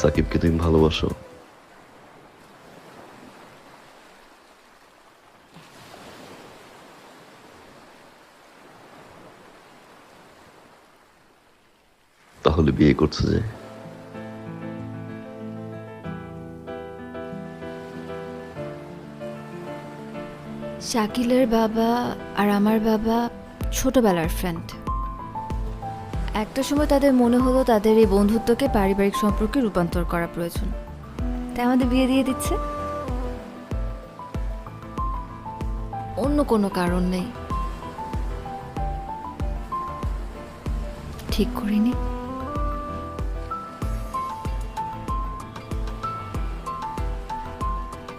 সাকিবকে তুমি ভালোবাসো? তাহলে বিয়ে করছো যে? শাকিলের বাবা আর আমার বাবা ছোটবেলার ফ্রেন্ড। একটা সময় তাদের মনে হলো তাদের এই বন্ধুত্বকে পারিবারিক সম্পর্কে রূপান্তর করা প্রয়োজন, তাই আমাদের বিয়ে দিয়ে দিচ্ছে। অন্য কোনো কারণ নেই। ঠিক করিনি।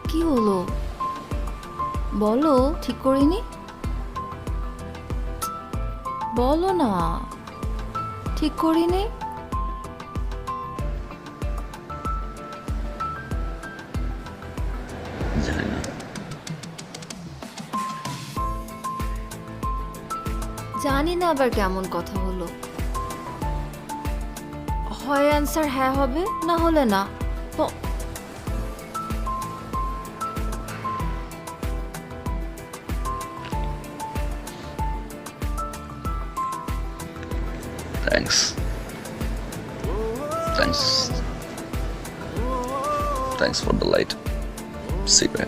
কি হলো বলো? ঠিক করিনি? বলো না ঠিক করিনি। জানি না। জানি না আবার কেমন কথা হলো? হয় অ্যান্সার হ্যাঁ হবে, না হলে না। Thanks. Thanks. Thanks for the light. See you.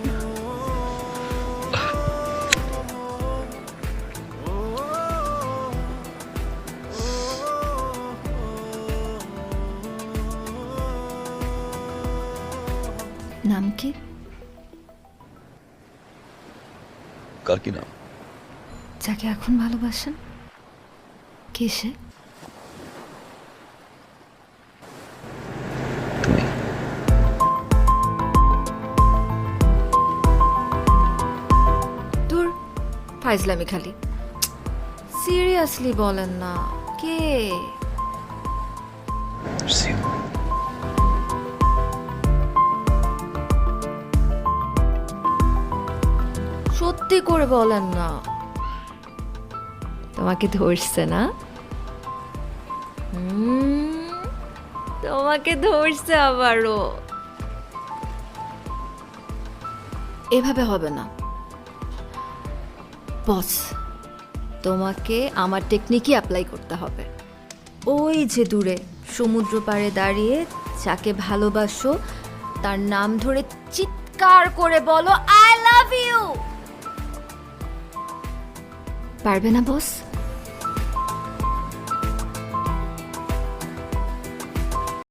নাম কি? কার কি নাম? যাকে এখন ভালোবাসেন কে সে? তুমি। দূর, ফাইজলামি খালি। সিরিয়াসলি বলেন না কে? C you. সত্যি করে বলেন না। তোমাকে ধরছে না? তোমাকে ধরছে আবারও। এভাবে হবে না বস, তোমাকে আমার টেকনিকই অ্যাপ্লাই করতে হবে। ওই যে দূরে সমুদ্র পাড়ে দাঁড়িয়ে যাকে ভালোবাসো তার নাম ধরে চিৎকার করে বলো আই লাভ ইউ। পারবে না বস?